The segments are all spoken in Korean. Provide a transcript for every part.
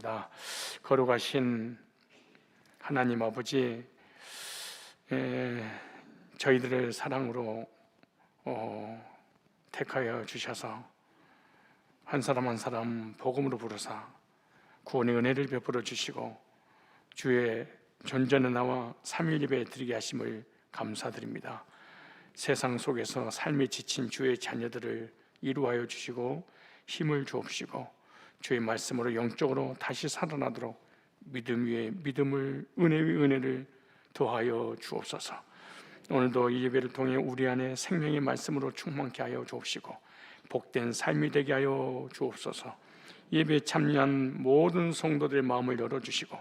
기도합니다. 거룩하신 하나님 아버지, 저희들을 사랑으로 택하여 주셔서 한 사람 한 사람 복음으로 부르사 구원의 은혜를 베풀어 주시고 주의 존전의 나와 삼일 예배 드리게 하심을 감사드립니다. 세상 속에서 삶에 지친 주의 자녀들을 이루하여 주시고 힘을 주옵시고 주의 말씀으로 영적으로 다시 살아나도록 믿음 위에 믿음을, 은혜 위에 은혜를 더하여 주옵소서. 오늘도 이 예배를 통해 우리 안에 생명의 말씀으로 충만케 하여 주옵시고 복된 삶이 되게 하여 주옵소서. 예배에 참여한 모든 성도들의 마음을 열어주시고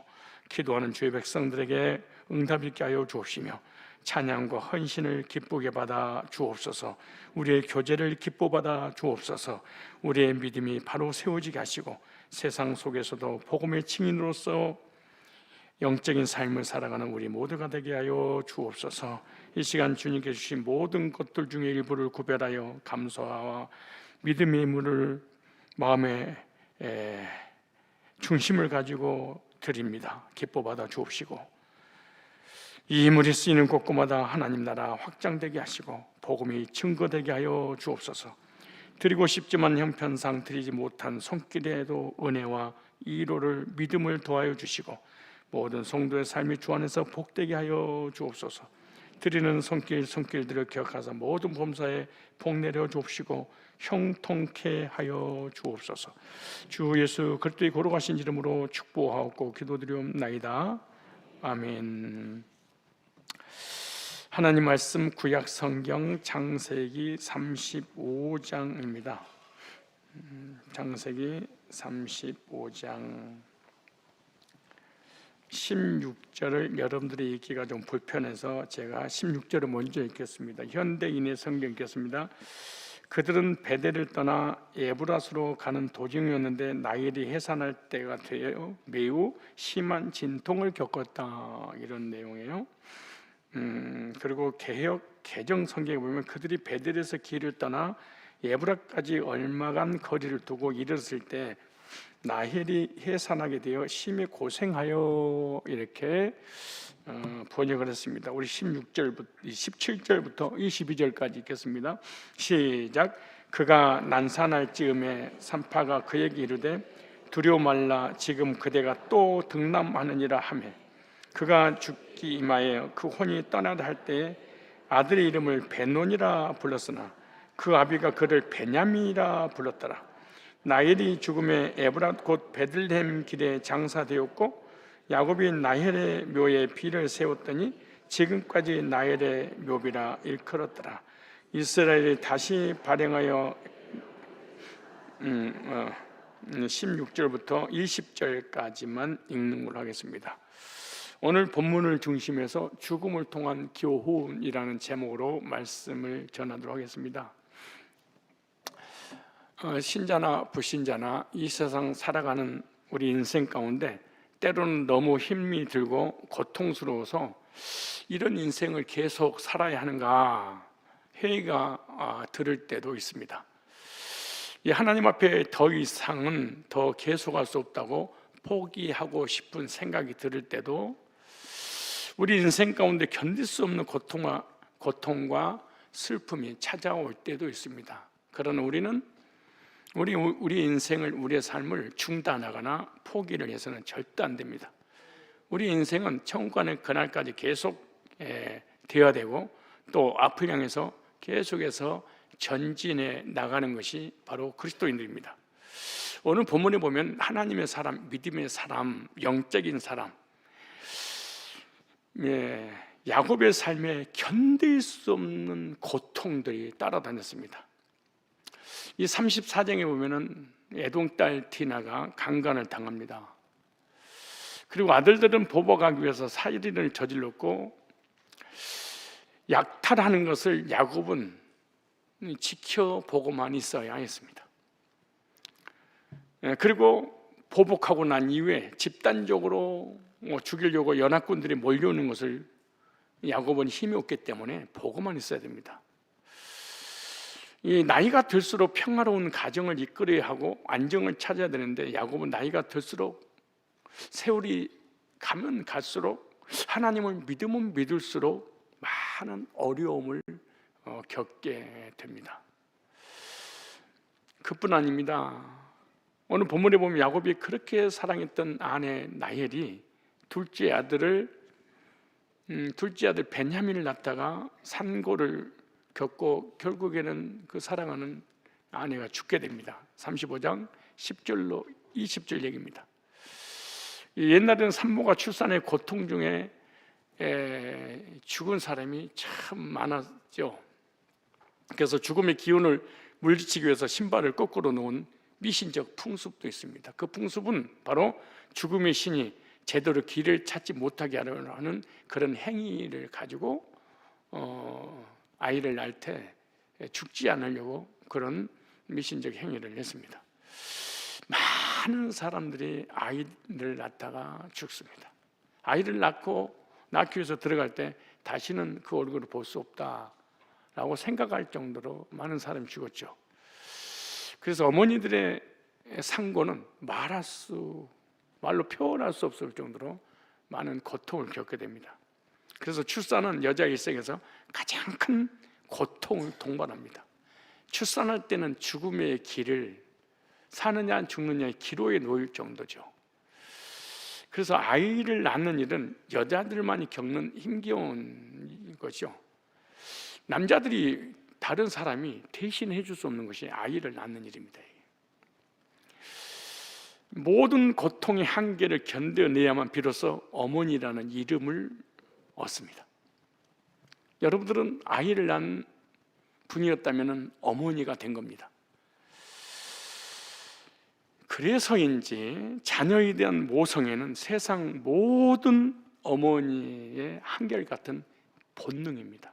기도하는 주의 백성들에게 응답 있게 하여 주옵시며 찬양과 헌신을 기쁘게 받아 주옵소서. 우리의 교제를 기뻐 받아 주옵소서. 우리의 믿음이 바로 세워지게 하시고 세상 속에서도 복음의 증인으로서 영적인 삶을 살아가는 우리 모두가 되게 하여 주옵소서. 이 시간 주님께 주신 모든 것들 중에 일부를 구별하여 감사와 믿음의 물을 마음에 중심을 가지고 드립니다. 기뻐 받아 주옵시고 이 힘을 쓰이는 곳곳마다 하나님 나라 확장되게 하시고 복음이 증거되게 하여 주옵소서. 드리고 싶지만 형편상 드리지 못한 손길에도 은혜와 위로를 믿음을 더하여 주시고 모든 성도의 삶이 주 안에서 복되게 하여 주옵소서. 드리는 손길들을 기억하사 모든 범사에 복 내려 주옵시고 형통케 하여 주옵소서. 주 예수 그리스도의 거룩하신 이름으로 축복하옵고 기도드리옵나이다. 아멘. 하나님 말씀 구약 성경 창세기 35장입니다. 창세기 35장 16절을 여러분들이 읽기가 좀 불편해서 제가 16절을 먼저 읽겠습니다. 현대인의 성경 읽겠습니다. 그들은 베델을 떠나 에브라스로 가는 도중이었는데 나일이 해산할 때가 되어 매우 심한 진통을 겪었다, 이런 내용이에요. 그리고 개정 성경에 보면 그들이 베델에서 길을 떠나 에브라까지 얼마간 거리를 두고 이르렀을 때 나헬이 해산하게 되어 심히 고생하여, 이렇게 번역을 했습니다. 우리 17절부터 22절까지 읽겠습니다. 시작. 그가 난산할 즈음에 산파가 그에게 이르되 두려워 말라, 지금 그대가 또 등남하느니라 하매 그가 죽기 임하여 그 혼이 떠나다 할 때에 아들의 이름을 베논이라 불렀으나 그 아비가 그를 베냐민이라 불렀더라. 나헬이 죽음에 에브라 곧 베들레헴 길에 장사되었고 야곱이 나헬의 묘에 비를 세웠더니 지금까지 나헬의 묘비라 일컬었더라. 이스라엘이 다시 발행하여 16절부터 20절까지만 읽는 걸로 하겠습니다. 오늘 본문을 중심해서 죽음을 통한 교훈이라는 제목으로 말씀을 전하도록 하겠습니다. 신자나 불신자나 이 세상 살아가는 우리 인생 가운데 때로는 너무 힘이 들고 고통스러워서 이런 인생을 계속 살아야 하는가 회의가 들을 때도 있습니다. 하나님 앞에 더 이상은 더 계속할 수 없다고 포기하고 싶은 생각이 들을 때도, 우리 인생 가운데 견딜 수 없는 고통과 슬픔이 찾아올 때도 있습니다. 그러나 우리는 우리 인생을, 우리의 삶을 중단하거나 포기를 해서는 절대 안 됩니다. 우리 인생은 천국 가는 그날까지 계속 되어야 되고 또 앞을 향해서 계속해서 전진해 나가는 것이 바로 그리스도인들입니다. 오늘 본문에 보면 하나님의 사람, 믿음의 사람, 영적인 사람, 야곱의 삶에 견딜 수 없는 고통들이 따라다녔습니다. 이 34장에 보면은 애동딸 디나가 강간을 당합니다. 그리고 아들들은 보복하기 위해서 살인을 저질렀고 약탈하는 것을 야곱은 지켜보고만 있어야 했습니다. 그리고 보복하고 난 이후에 집단적으로 죽이려고 연합군들이 몰려오는 것을 야곱은 힘이 없기 때문에 보고만 있어야 됩니다. 이 나이가 들수록 평화로운 가정을 이끌어야 하고 안정을 찾아야 되는데 야곱은 나이가 들수록 세월이 가면 갈수록 하나님을 믿으면 믿을수록 많은 어려움을 겪게 됩니다. 그뿐 아닙니다. 오늘 본문에 보면 야곱이 그렇게 사랑했던 아내 라헬이 둘째 아들 베냐민을 낳다가 산고를 겪고 결국에는 그 사랑하는 아내가 죽게 됩니다. 35장 10절로 20절 얘기입니다. 옛날에는 산모가 출산의 고통 중에 죽은 사람이 참 많았죠. 그래서 죽음의 기운을 물리치기 위해서 신발을 거꾸로 놓은 미신적 풍습도 있습니다. 그 풍습은 바로 죽음의 신이 제대로 길을 찾지 못하게 하려는 그런 행위를 가지고 아이를 낳을 때 죽지 않으려고 그런 미신적 행위를 했습니다. 많은 사람들이 아이를 낳다가 죽습니다. 아이를 낳기 위해서 들어갈 때 다시는 그 얼굴을 볼 수 없다라고 생각할 정도로 많은 사람이 죽었죠. 그래서 어머니들의 상고는 말로 표현할 수 없을 정도로 많은 고통을 겪게 됩니다. 그래서 출산은 여자 일생에서 가장 큰 고통을 동반합니다. 출산할 때는 죽음의 길을, 사느냐 죽느냐의 기로에 놓일 정도죠. 그래서 아이를 낳는 일은 여자들만이 겪는 힘겨운 것이죠. 남자들이 다른 사람이 대신해 줄 수 없는 것이 아이를 낳는 일입니다. 모든 고통의 한계를 견뎌내야만 비로소 어머니라는 이름을 얻습니다. 여러분들은 아이를 낳은 분이었다면 어머니가 된 겁니다. 그래서인지 자녀에 대한 모성애는 세상 모든 어머니의 한결같은 본능입니다.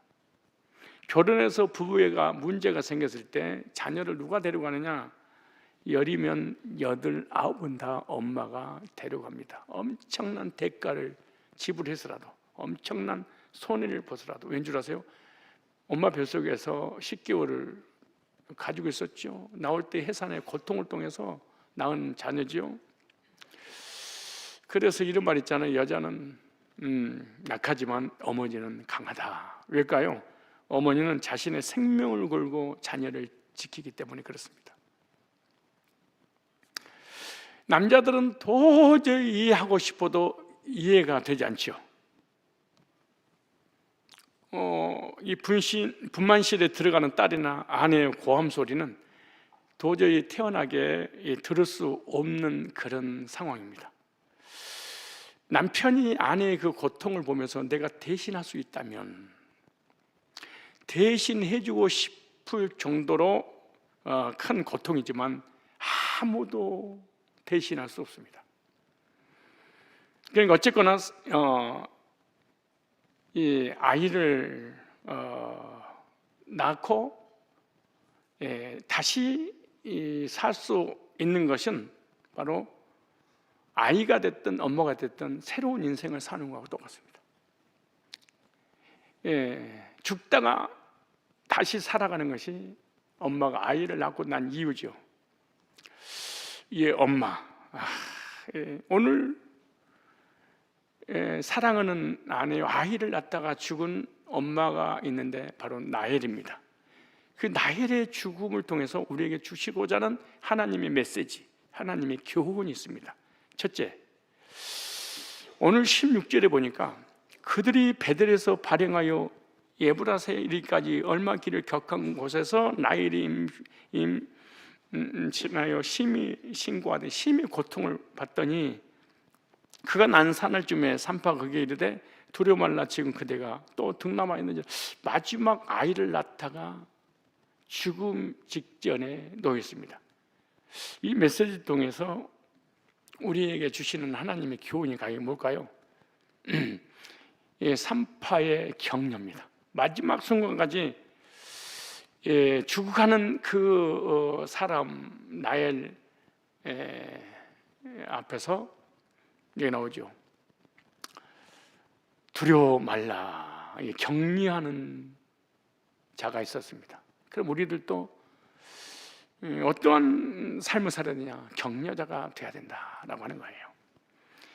결혼해서 부부애가 문제가 생겼을 때 자녀를 누가 데려가느냐? 10이면 8, 9은 다 엄마가 데려갑니다. 엄청난 대가를 지불해서라도, 엄청난 손해를 보서라도. 왠 줄 아세요? 엄마 뱃속에서 10개월을 가지고 있었죠. 나올 때 해산의 고통을 통해서 낳은 자녀지요. 그래서 이런 말 있잖아요. 여자는 약하지만 어머니는 강하다. 왜일까요? 어머니는 자신의 생명을 걸고 자녀를 지키기 때문에 그렇습니다. 남자들은 도저히 이해하고 싶어도 이해가 되지 않죠. 이 분만실에 들어가는 딸이나 아내의 고함 소리는 도저히 태어나게 들을 수 없는 그런 상황입니다. 남편이 아내의 그 고통을 보면서 내가 대신할 수 있다면 대신해주고 싶을 정도로 큰 고통이지만 아무도 대신할 수 없습니다. 그러니까 어쨌거나 이 아이를 낳고 다시 살 수 있는 것은 바로 아이가 됐든 엄마가 됐든 새로운 인생을 사는 것하고 똑같습니다. 죽다가 다시 살아가는 것이 엄마가 아이를 낳고 난 이유죠. 엄마, 오늘 사랑하는 아내와 아이를 낳다가 죽은 엄마가 있는데 바로 라헬입니다. 그 라헬의 죽음을 통해서 우리에게 주시고자 하는 하나님의 메시지, 하나님의 교훈이 있습니다. 첫째, 오늘 16절에 보니까 그들이 베델에서 발행하여 에브라스에 이르기까지 얼마 길을 격한 곳에서 라헬이 임하여 심히 신고하되 심히 고통을 받더니 그가 난 사날쯤에 산파 그에게 이르되 두려워 말라 지금 그대가 또 등남아 있는지 마지막 아이를 낳다가 죽음 직전에 놓였습니다. 이 메시지를 통해서 우리에게 주시는 하나님의 교훈이 과연 뭘까요? 산파의 격려입니다. 마지막 순간까지 죽어가는 그 사람 라헬 앞에서 이게 나오죠. 두려워 말라 격려하는 자가 있었습니다. 그럼 우리들도 어떠한 삶을 살아야 되냐? 격려자가 돼야 된다라고 하는 거예요.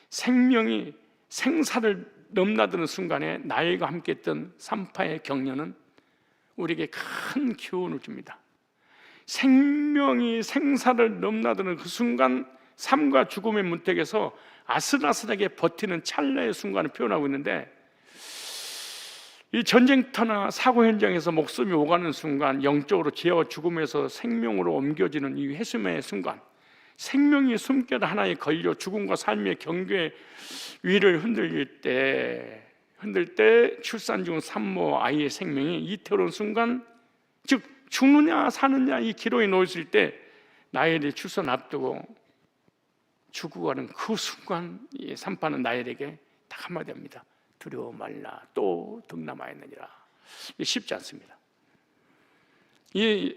생명이 생사를 넘나드는 순간에 나일과 함께 했던 산파의 격려는 우리에게 큰 교훈을 줍니다. 생명이 생사를 넘나드는 그 순간, 삶과 죽음의 문턱에서 아슬아슬하게 버티는 찰나의 순간을 표현하고 있는데, 이 전쟁터나 사고 현장에서 목숨이 오가는 순간, 영적으로 죄와 죽음에서 생명으로 옮겨지는 이 회심의 순간, 생명이 숨결 하나에 걸려 죽음과 삶의 경계의 위를 흔들 때 출산 중 산모 아이의 생명이 이태로운 순간, 즉 죽느냐 사느냐 이 기로에 놓였을 때 나엘이 출산 앞두고 죽어가는 그 순간, 이 산파는 나엘에게 딱 한마디 합니다. 두려워 말라, 또 득남하였느니라. 쉽지 않습니다. 이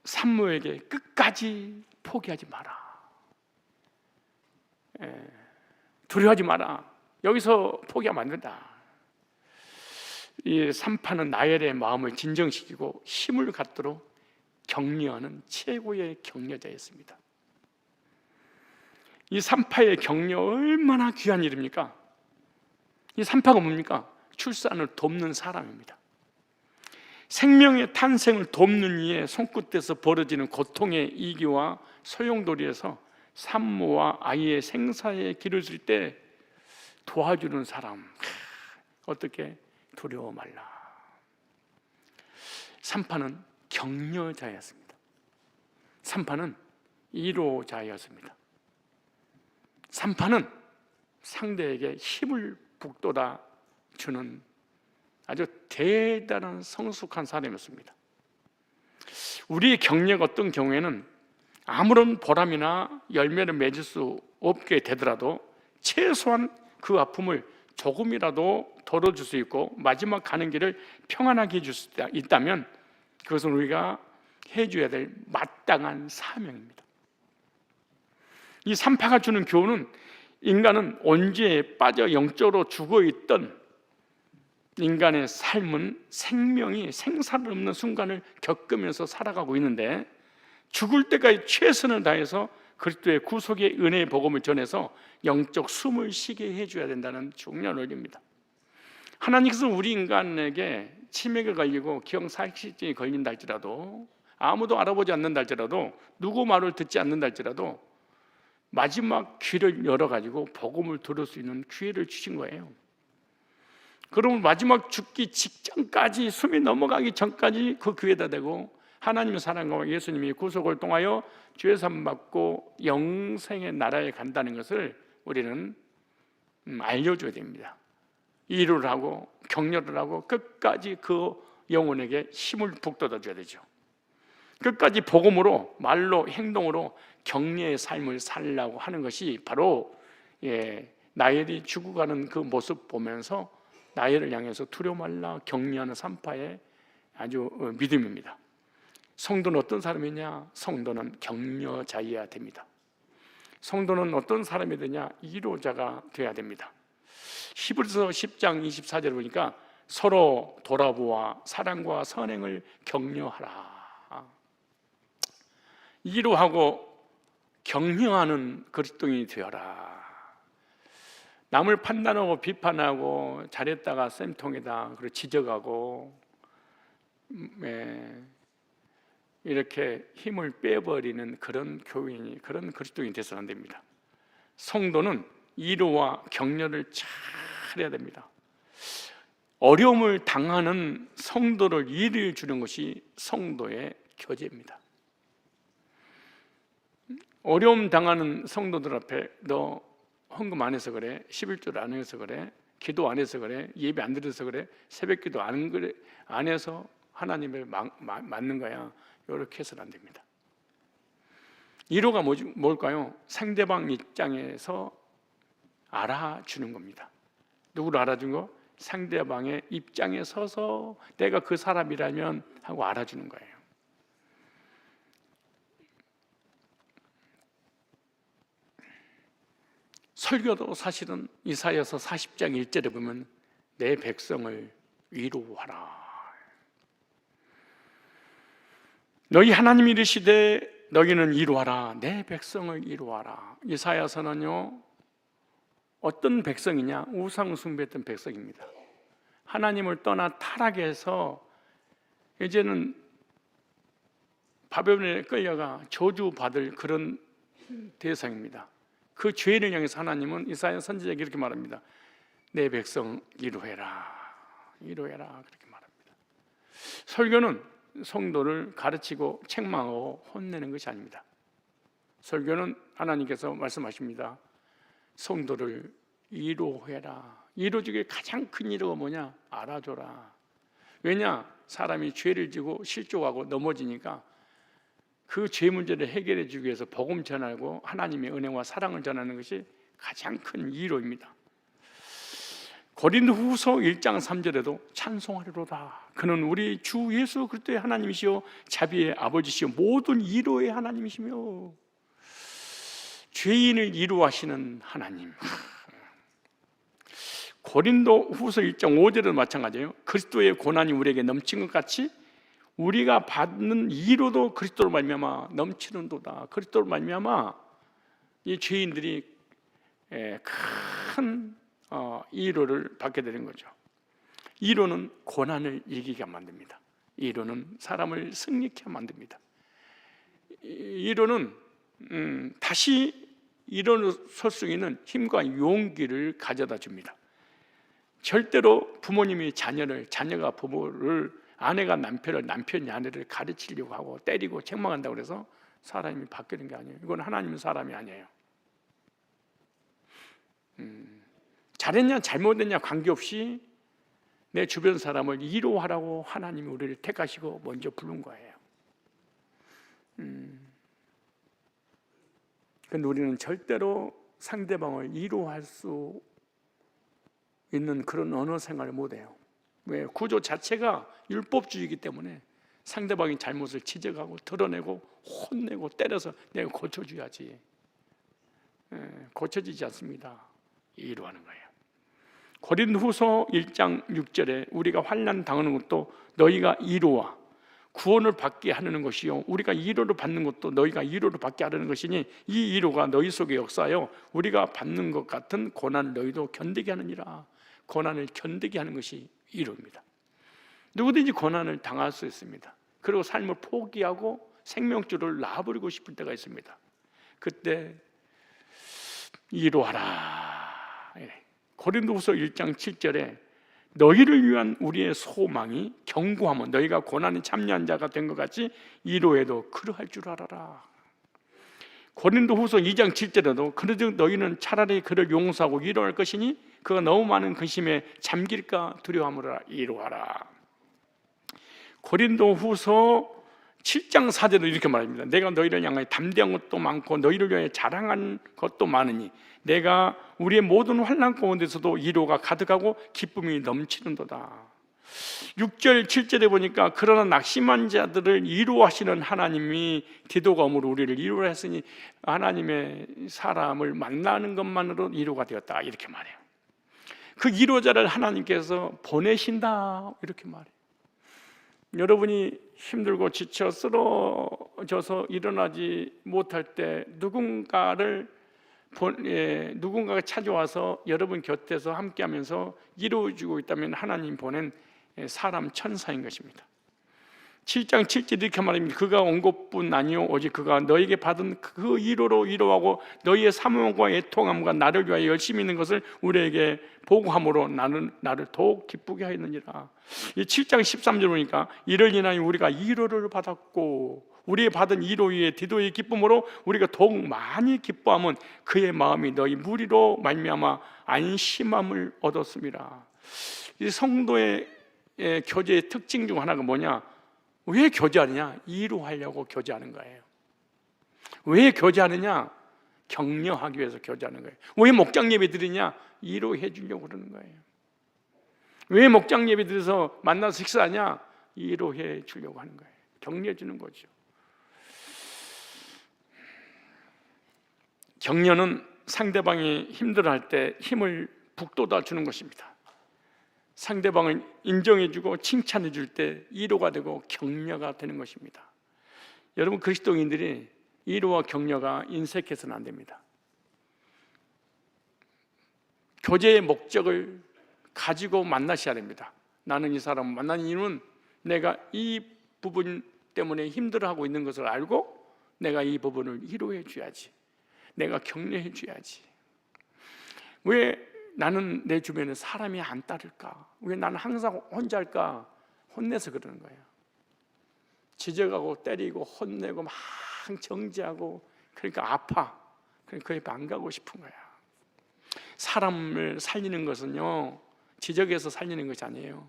산모에게 끝까지 포기하지 마라, 두려워하지 마라, 여기서 포기하면 안 된다. 이 산파는 나엘의 마음을 진정시키고 힘을 갖도록 격려하는 최고의 격려자였습니다. 이 산파의 격려 얼마나 귀한 일입니까? 이 산파가 뭡니까? 출산을 돕는 사람입니다. 생명의 탄생을 돕는 이의 손끝에서 벌어지는 고통의 이기와 소용돌이에서 산모와 아이의 생사의 길을 쓸 때 도와주는 사람, 어떻게 두려워 말라. 산파는 격려자였습니다. 산파는 위로자였습니다. 산파는 상대에게 힘을 북돋아 주는 아주 대단한 성숙한 사람이었습니다. 우리의 격려가 어떤 경우에는 아무런 보람이나 열매를 맺을 수 없게 되더라도 최소한 그 아픔을 조금이라도 덜어줄 수 있고 마지막 가는 길을 평안하게 해줄 수 있다면 그것은 우리가 해줘야 될 마땅한 사명입니다. 이 산파가 주는 교훈은 인간은 언제 빠져 영적으로 죽어있던 인간의 삶은 생명이 생사를 없는 순간을 겪으면서 살아가고 있는데, 죽을 때까지 최선을 다해서 그리스도의 구속의 은혜의 복음을 전해서 영적 숨을 쉬게 해줘야 된다는 중요한 원리입니다. 하나님께서 우리 인간에게 치매가 걸리고 기억사실증이 걸린다 할지라도, 아무도 알아보지 않는다 할지라도, 누구 말을 듣지 않는다 할지라도 마지막 귀를 열어가지고 복음을 들을 수 있는 기회를 주신 거예요. 그러면 마지막 죽기 직전까지, 숨이 넘어가기 전까지 그 기회다 대고 하나님의 사랑과 예수님이 구속을 통하여 죄사함 받고 영생의 나라에 간다는 것을 우리는 알려줘야 됩니다. 위로를 하고 격려를 하고 끝까지 그 영혼에게 힘을 북돋아 줘야 되죠. 끝까지 복음으로, 말로, 행동으로 격려의 삶을 살려고 하는 것이 바로 나엘이 죽어가는 그 모습 보면서 나엘을 향해서 두려워 말라 격려하는 산파의 아주 믿음입니다. 성도는 어떤 사람이냐? 성도는 격려자여야 됩니다. 성도는 어떤 사람이 되냐? 위로자가 되어야 됩니다. 히브리서 10장 24절을 보니까 서로 돌아보아 사랑과 선행을 격려하라. 위로하고 격려하는 그리스도인이 되어라. 남을 판단하고 비판하고 잘했다가 쌤통이다 그리고 지적하고 이렇게 힘을 빼버리는 그런 교인이, 그런 그리스도인이 되어서는 안 됩니다. 성도는 위로와 격려를 잘 해야 됩니다. 어려움을 당하는 성도를 위로해 주는 것이 성도의 교제입니다. 어려움 당하는 성도들 앞에 너 헌금 안 해서 그래, 11조를 안 해서 그래, 기도 안 해서 그래, 예배 안 드려서 그래, 새벽기도 안 해서 하나님을 맞는 거야, 이렇게 해서는 안 됩니다. 위로가 뭘까요? 상대방 입장에서 알아주는 겁니다. 누구를 알아준 거? 상대방의 입장에 서서 내가 그 사람이라면 하고 알아주는 거예요. 설교도 사실은 이사야서 40장 1절에 보면 내 백성을 위로하라. 너희 하나님이 이르시되 너희는 위로하라. 내 백성을 위로하라. 이사야서는요 어떤 백성이냐? 우상 숭배했던 백성입니다. 하나님을 떠나 타락해서 이제는 바벨론에 끌려가 저주받을 그런 대상입니다. 그 죄를 향해서 하나님은 이사야 선지자에게 이렇게 말합니다. 내 백성 이루해라, 이루해라, 그렇게 말합니다. 설교는 성도를 가르치고 책망하고 혼내는 것이 아닙니다. 설교는 하나님께서 말씀하십니다. 성도를 이루해라. 이루어주기에 가장 큰 이루가 뭐냐? 알아줘라. 왜냐? 사람이 죄를 지고 실족하고 넘어지니까 그 죄 문제를 해결해 주기 위해서 복음 전하고 하나님의 은혜와 사랑을 전하는 것이 가장 큰 이로입니다. 고린도후서 1장 3절에도 찬송하리로다. 그는 우리 주 예수 그리스도의 하나님이시요 자비의 아버지시요 모든 이로의 하나님이시며 죄인을 이루하시는 하나님. 고린도후서 1장 5절에도 마찬가지예요. 그리스도의 고난이 우리에게 넘친 것 같이 우리가 받는 이로도 그리스도로 말미암아 넘치는도다. 그리스도로 말미암아 이 죄인들이 큰 이로를 받게 되는 거죠. 이로는 고난을 이기게 만듭니다. 이로는 사람을 승리케 만듭니다. 이로는 다시 일어설 수 있는 힘과 용기를 가져다 줍니다. 절대로 부모님이 자녀를, 자녀가 부모를, 아내가 남편을, 남편이 아내를 가르치려고 하고 때리고 책망한다고 해서 사람이 바뀌는 게 아니에요. 이건 하나님은 사람이 아니에요. 잘했냐 잘못했냐 관계없이 내 주변 사람을 이로하라고 하나님이 우리를 택하시고 먼저 부른 거예요. 근데 우리는 절대로 상대방을 이로할 수 있는 그런 언어 생활을 못해요. 왜? 구조 자체가 율법주의이기 때문에 상대방의 잘못을 지적하고 드러내고 혼내고 때려서 내가 고쳐줘야지. 고쳐지지 않습니다. 이로하는 거예요. 고린도후서 1장 6절에 우리가 환난 당하는 것도 너희가 이로와 구원을 받게 하려는 것이요 우리가 이로를 받는 것도 너희가 이로를 받게 하려는 것이니 이 이로가 너희 속에 역사하여 우리가 받는 것 같은 고난을 너희도 견디게 하느니라. 고난을 견디게 하는 것이 이로입니다. 누구든지 고난을 당할 수 있습니다. 그리고 삶을 포기하고 생명줄을 놔버리고 싶을 때가 있습니다. 그때 이로하라. 고린도후서 1장 7절에 너희를 위한 우리의 소망이 견고하면 너희가 고난에 참여한 자가 된 것 같이 이로에도 그러할 줄 알아라. 고린도후서 2장 7절에도 그러즉 너희는 차라리 그를 용서하고 위로할 것이니 그가 너무 많은 근심에 잠길까 두려워하므로 이로하라. 고린도후서 7장 4절도 이렇게 말합니다. 내가 너희를 향하여 담대한 것도 많고 너희를 위하여 자랑한 것도 많으니 내가 우리의 모든 환난 가운데서도 위로가 가득하고 기쁨이 넘치는도다. 6절 7절에 보니까 그러나 낙심한 자들을 위로하시는 하나님이 디도감으로 우리를 위로를 했으니 하나님의 사람을 만나는 것만으로 위로가 되었다 이렇게 말해요. 그 위로자를 하나님께서 보내신다 이렇게 말해요. 여러분이 힘들고 지쳐 쓰러져서 일어나지 못할 때 누군가가 찾아와서 여러분 곁에서 함께하면서 이루어지고 있다면 하나님 보낸 사람 천사인 것입니다. 7장 7절 이렇게 말합니다. 그가 온 것뿐 아니요 오직 그가 너에게 받은 그 위로로 위로하고 너희의 사모함과 애통함과 나를 위하여 열심히 있는 것을 우리에게 보고함으로 나를 더욱 기쁘게 하였느니라. 이 7장 13절 보니까 이를 인하여 우리가 위로를 받았고 우리의 받은 위로 위에 디도의 기쁨으로 우리가 더욱 많이 기뻐하면 그의 마음이 너희 무리로 말미암아 안심함을 얻었습니다. 이 성도의 교제의 특징 중 하나가 뭐냐? 왜 교제하느냐? 위로하려고 교제하는 거예요. 왜 교제하느냐? 격려하기 위해서 교제하는 거예요. 왜 목장 예배 드리냐? 위로해 주려고 그러는 거예요. 왜 목장 예배 드려서 만나서 식사하냐? 위로해 주려고 하는 거예요. 격려해 주는 거죠. 격려는 상대방이 힘들어할 때 힘을 북돋아 주는 것입니다. 상대방을 인정해주고 칭찬해줄 때 위로가 되고 격려가 되는 것입니다. 여러분 그리스도인들이 위로와 격려가 인색해서는 안 됩니다. 교제의 목적을 가지고 만나셔야 됩니다. 나는 이 사람을 만나는 이유는 내가 이 부분 때문에 힘들어하고 있는 것을 알고 내가 이 부분을 위로해 줘야지, 내가 격려해 줘야지. 왜 나는 내 주변에 사람이 안 따를까? 왜 나는 항상 혼자 할까? 혼내서 그러는 거예요. 지적하고 때리고 혼내고 막 정지하고, 그러니까 아파. 그러니까 그 옆에 안 가고 싶은 거야. 사람을 살리는 것은요, 지적해서 살리는 것이 아니에요.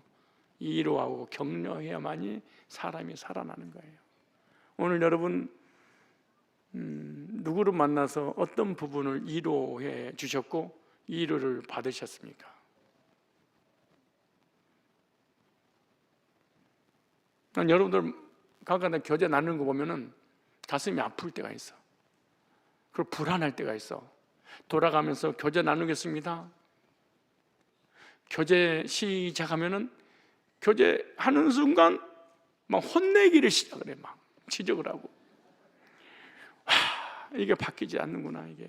위로하고 격려해야만이 사람이 살아나는 거예요. 오늘 여러분 누구를 만나서 어떤 부분을 위로해 주셨고 위로를 받으셨습니까? 난 여러분들 가끔가다 교제 나누는 거 보면은 가슴이 아플 때가 있어. 그리고 불안할 때가 있어. 돌아가면서 교제 나누겠습니다. 교제 시작하면은 교제하는 순간 막 혼내기를 시작을 해. 막 지적을 하고. 이게 바뀌지 않는구나. 이게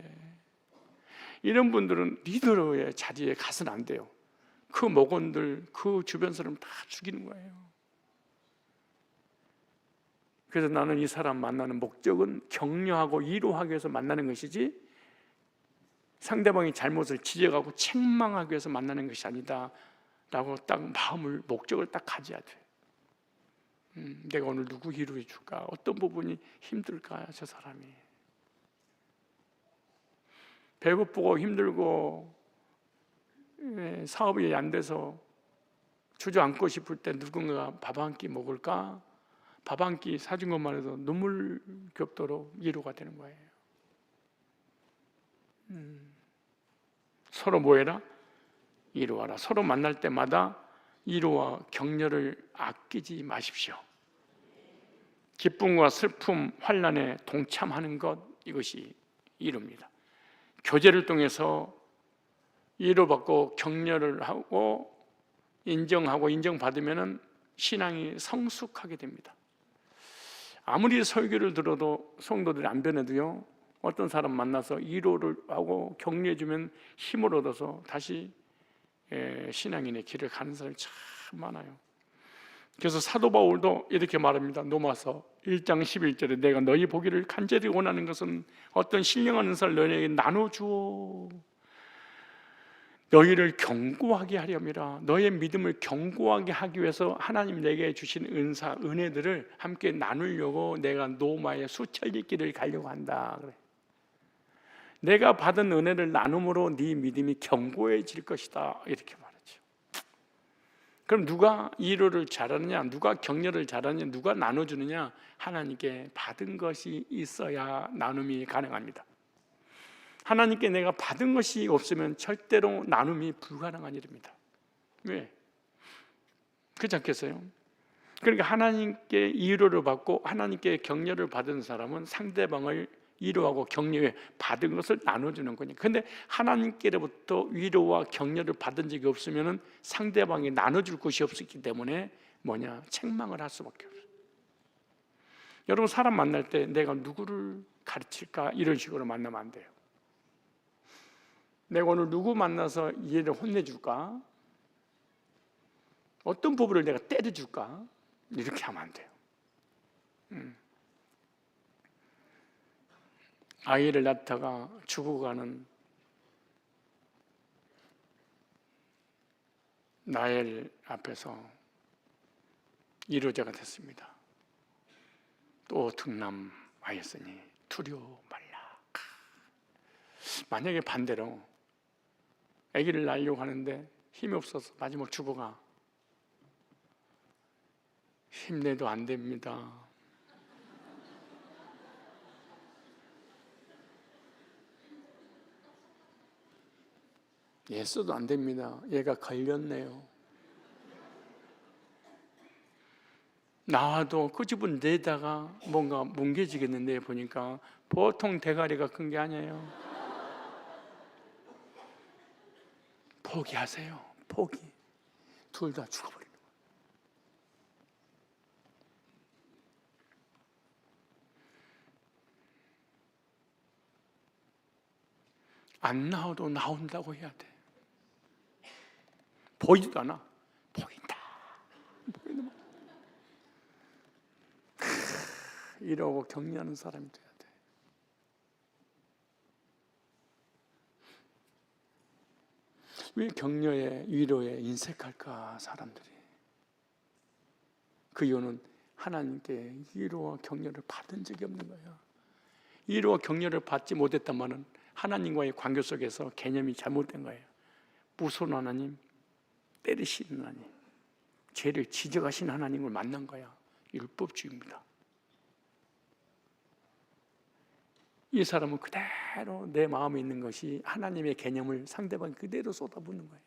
이런 분들은 리더의 자리에 가서는 안 돼요. 그 목원들, 그 주변 사람 다 죽이는 거예요. 그래서 나는 이 사람 만나는 목적은 격려하고 위로하기 위해서 만나는 것이지 상대방의 잘못을 지적하고 책망하기 위해서 만나는 것이 아니다 라고 딱 마음을, 목적을 딱 가져야 돼. 내가 오늘 누구 위로해 줄까? 어떤 부분이 힘들까? 저 사람이 배고프고 힘들고 사업이 안 돼서 주저앉고 싶을 때 누군가가 밥 한 끼 먹을까? 밥 한 끼 사준 것만 해도 눈물겹도록 위로가 되는 거예요. 서로 뭐해라? 위로하라. 서로 만날 때마다 위로와 격려를 아끼지 마십시오. 기쁨과 슬픔, 환난에 동참하는 것, 이것이 위로입니다. 교제를 통해서 위로받고 격려를 하고 인정하고 인정받으면 신앙이 성숙하게 됩니다. 아무리 설교를 들어도 성도들이 안 변해도요, 어떤 사람 만나서 위로를 하고 격려해주면 힘을 얻어서 다시 신앙인의 길을 가는 사람이 참 많아요. 그래서 사도 바울도 이렇게 말합니다. 로마서 1장 11절에 내가 너희 보기를 간절히 원하는 것은 어떤 신령한 은사를 너희에게 나눠주어 너희를 견고하게 하려니라. 너희의 믿음을 견고하게 하기 위해서 하나님 내게 주신 은사, 은혜들을 함께 나누려고 내가 로마의 수천리 길을 가려고 한다. 그래. 내가 받은 은혜를 나눔으로 네 믿음이 견고해질 것이다. 이렇게 말하죠. 그럼 누가 위로를 잘하느냐, 누가 격려를 잘하느냐, 누가 나눠주느냐? 하나님께 받은 것이 있어야 나눔이 가능합니다. 하나님께 내가 받은 것이 없으면 절대로 나눔이 불가능한 일입니다. 왜? 그렇지 않겠어요? 그러니까 하나님께 위로를 받고 하나님께 격려를 받은 사람은 상대방을 위로하고 격려해 받은 것을 나눠주는 거니까. 근데 하나님께로부터 위로와 격려를 받은 적이 없으면 상대방이 나눠줄 것이 없었기 때문에 뭐냐? 책망을 할 수밖에 없어요. 여러분, 사람 만날 때 내가 누구를 가르칠까? 이런 식으로 만나면 안 돼요. 내가 오늘 누구 만나서 얘를 혼내줄까? 어떤 부분을 내가 때려줄까? 이렇게 하면 안 돼요. 아이를 낳다가 죽어가는 나엘 앞에서 위로자가 됐습니다. 또 등남하였으니 두려워 말라. 만약에 반대로 아기를 낳으려고 하는데 힘이 없어서 마지막 죽어가. 힘내도 안 됩니다. 애써도 안 됩니다. 얘가 걸렸네요. 나와도 그 집은 내다가 뭔가 뭉개지겠는데 보니까 보통 대가리가 큰 게 아니에요. 포기하세요. 포기. 둘 다 죽어버리는 거예요. 안 나와도 나온다고 해야 돼. 보이지도 않아. 보인다. 이러고 격려하는 사람이 돼야 돼. 왜 격려에 위로에 인색할까 사람들이? 그 이유는 하나님께 위로와 격려를 받은 적이 없는 거예요. 위로와 격려를 받지 못했다면 하나님과의 관계 속에서 개념이 잘못된 거예요. 무서운 하나님, 때리시는 하나님, 죄를 지적하신 하나님을 만난 거야. 율법주의입니다. 이 사람은 그대로 내 마음에 있는 것이 하나님의 개념을 상대방 그대로 쏟아붓는 거예요.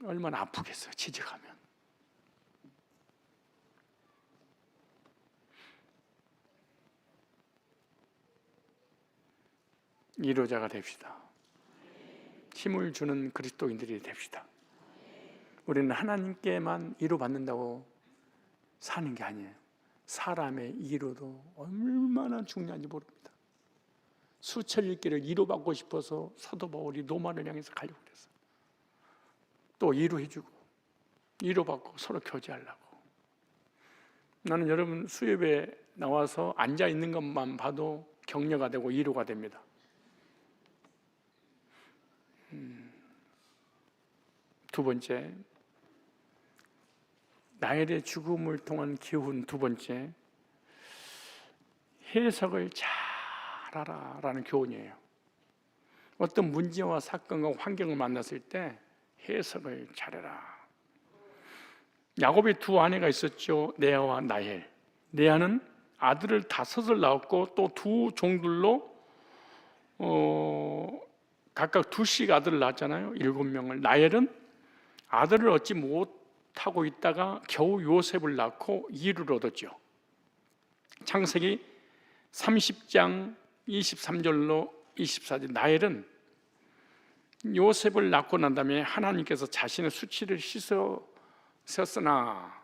얼마나 아프겠어요, 지적하면. 위로자가 됩시다. 힘을 주는 그리스도인들이 됩시다. 우리는 하나님께만 위로받는다고 사는 게 아니에요. 사람의 위로도 얼마나 중요한지 모릅니다. 수천리길을 위로받고 싶어서 사도 바울이 로마를 향해서 가려고 그랬어요. 또 위로해주고 위로받고 서로 교제하려고. 나는 여러분 수협에 나와서 앉아있는 것만 봐도 격려가 되고 위로가 됩니다. 두 번째, 나엘의 죽음을 통한 기훈 두 번째, 해석을 잘하라라는 교훈이에요. 어떤 문제와 사건과 환경을 만났을 때 해석을 잘해라. 야곱의 두 아내가 있었죠. 레아와 라헬. 레아는 아들을 5을 낳았고 또 두 종들로 각각 2씩 아들을 낳았잖아요. 7명을. 라헬은 아들을 얻지 못하고 있다가 겨우 요셉을 낳고 이를 얻었죠. 창세기 30장 23절로 24절. 라헬은 요셉을 낳고 난 다음에 하나님께서 자신의 수치를 씻으셨으나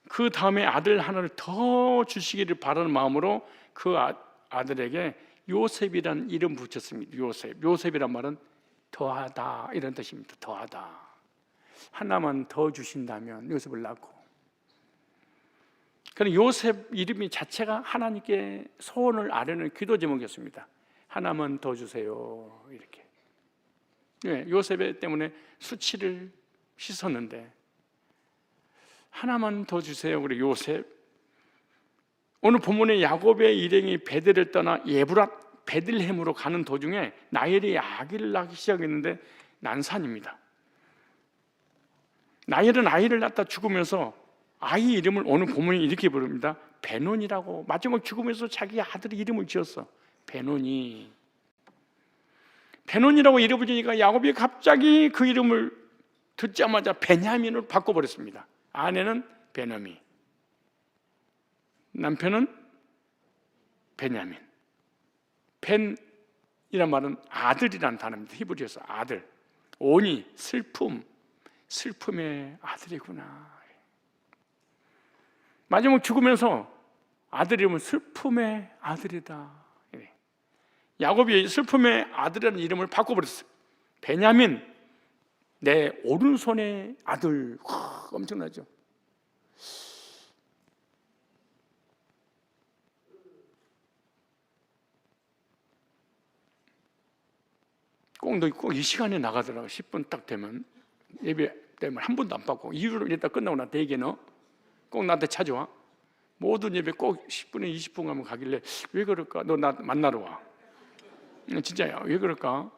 그 다음에 아들 하나를 더 주시기를 바라는 마음으로 그 아들에게 요셉이라는 이름 붙였습니다. 요셉이란 말은 더하다 이런 뜻입니다. 더하다. 하나만 더 주신다면 요셉을 낳고. 그럼 요셉 이름이 자체가 하나님께 소원을 아뢰는 기도 제목이었습니다. 하나만 더 주세요. 이렇게. 요셉 때문에 수치를 씻었는데 하나만 더 주세요. 그래 요셉. 오늘 본문의 야곱의 일행이 베델을 떠나 베들레헴으로 가는 도중에 라헬이 아기를 낳기 시작했는데 난산입니다. 라헬은 아이를 낳다 죽으면서 아이 이름을 오늘 본문이 이렇게 부릅니다. 베논이라고. 마지막 죽으면서 자기 아들의 이름을 지었어. 베논이라고 이름을 지니까 야곱이 갑자기 그 이름을 듣자마자 베냐민으로 바꿔버렸습니다. 아내는 베노미, 남편은 베냐민. 벤이란 말은 아들이란 단어입니다. 히브리어에서 아들. 오니 슬픔의 아들이구나. 마지막 죽으면서 아들 이름은 슬픔의 아들이다. 야곱이 슬픔의 아들이라는 이름을 바꿔버렸어요. 베냐민, 내 오른손의 아들. 엄청나죠? 꼭 이 시간에 나가더라고. 10분 딱 되면. 예배 때문에 한 번도 안 받고 이유를 이랬다 끝나고 나 대개는 꼭 나한테 찾아와. 모든 예배 꼭 10분에 20분 가면 가길래 왜 그럴까? 너 나 만나러 와. 진짜야. 왜 그럴까?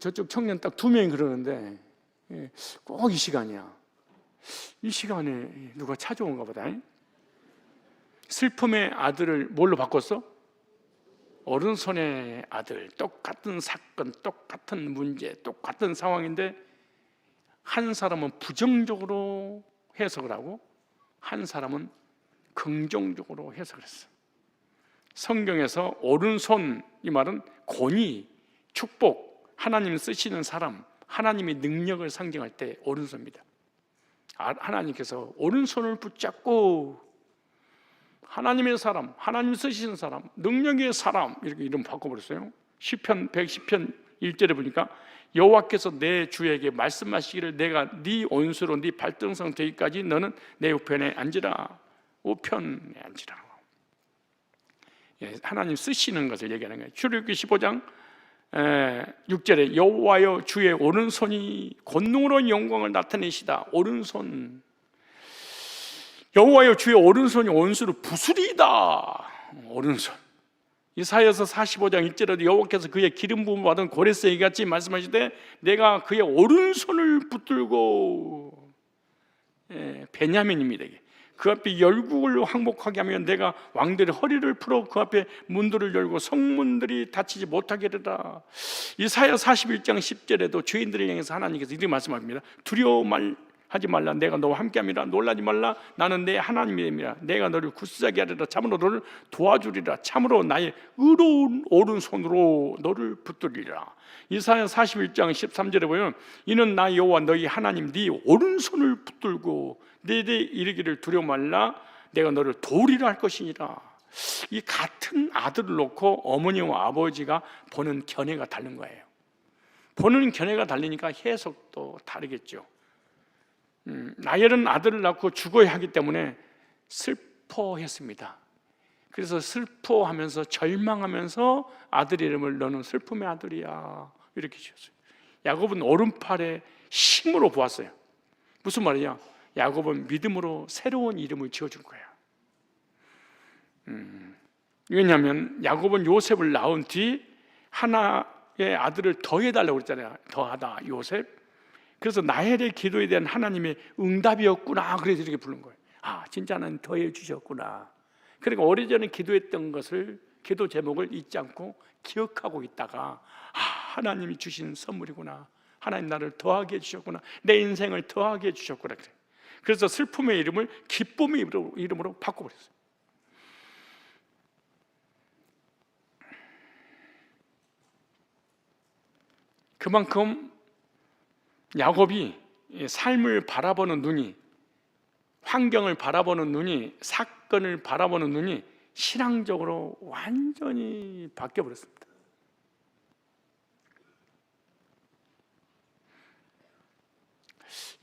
저쪽 청년 딱 2명이 그러는데 꼭 이 시간이야. 이 시간에 누가 찾아온가 보다. 슬픔의 아들을 뭘로 바꿨어? 오른손의 아들. 똑같은 사건, 똑같은 문제, 똑같은 상황인데 한 사람은 부정적으로 해석을 하고 한 사람은 긍정적으로 해석을 했어. 성경에서 오른손, 이 말은 권위, 축복, 하나님 쓰시는 사람, 하나님의 능력을 상징할 때 오른손입니다. 하나님께서 오른손을 붙잡고 하나님의 사람, 하나님 쓰시는 사람, 능력의 사람, 이렇게 이름 바꿔버렸어요. 시편 110편 1절에 보니까 여호와께서 내 주에게 말씀하시기를 내가 네 온수로 네 발등상 되기까지 너는 내 우편에 앉으라. 우편에 앉으라. 하나님 쓰시는 것을 얘기하는 거예요. 출애굽기 15장 6절에 여호와여 주의 오른손이 권능으로 영광을 나타내시다. 오른손, 여호와여 주의 오른손이 온수를 부수리다. 오른손. 이사야서 45장 1절에도 여호와께서 그의 기름 부음 받은 고레스에게 같이 말씀하시되 내가 그의 오른손을 붙들고, 베냐민입니다. 그 앞에 열국을 항복하게 하면 내가 왕들의 허리를 풀어 그 앞에 문들을 열고 성문들이 닫히지 못하게 하리라. 이사야 41장 10절에도 죄인들을 향해서 하나님께서 이렇게 말씀합니다. 두려워하지 말라. 내가 너와 함께함이라. 놀라지 말라. 나는 내 하나님이라. 내가 너를 굳세게 하리라. 참으로 너를 도와주리라. 참으로 나의 의로운 오른손으로 너를 붙들리라. 이사야 41장 13절에 보면 이는 나 여호와 너희 하나님 네 오른손을 붙들고 네게 이르기를 두려워 말라. 내가 너를 도우리라 할 것이니라. 이 같은 아들을 놓고 어머니와 아버지가 보는 견해가 다른 거예요. 보는 견해가 다르니까 해석도 다르겠죠. 라헬은 아들을 낳고 죽어야 하기 때문에 슬퍼했습니다. 그래서 슬퍼하면서 절망하면서 아들 이름을 너는 슬픔의 아들이야 이렇게 지었어요. 야곱은 오른팔에 힘으로 보았어요. 무슨 말이냐? 야곱은 믿음으로 새로운 이름을 지어준 거예요. 왜냐하면 야곱은 요셉을 낳은 뒤 하나의 아들을 더해달라고 그랬잖아요. 더하다 요셉. 그래서 라헬의 기도에 대한 하나님의 응답이었구나. 그래서 이렇게 부른 거예요. 아, 진짜는 더해 주셨구나. 그러니까 오래전에 기도했던 것을, 기도 제목을 잊지 않고 기억하고 있다가 하나님이 주신 선물이구나. 하나님 나를 더하게 해주셨구나. 내 인생을 더하게 해주셨구나. 그래서 슬픔의 이름을 기쁨의 이름으로 바꿔버렸어요. 그만큼 야곱이 삶을 바라보는 눈이, 환경을 바라보는 눈이, 사건을 바라보는 눈이 신앙적으로 완전히 바뀌어버렸습니다.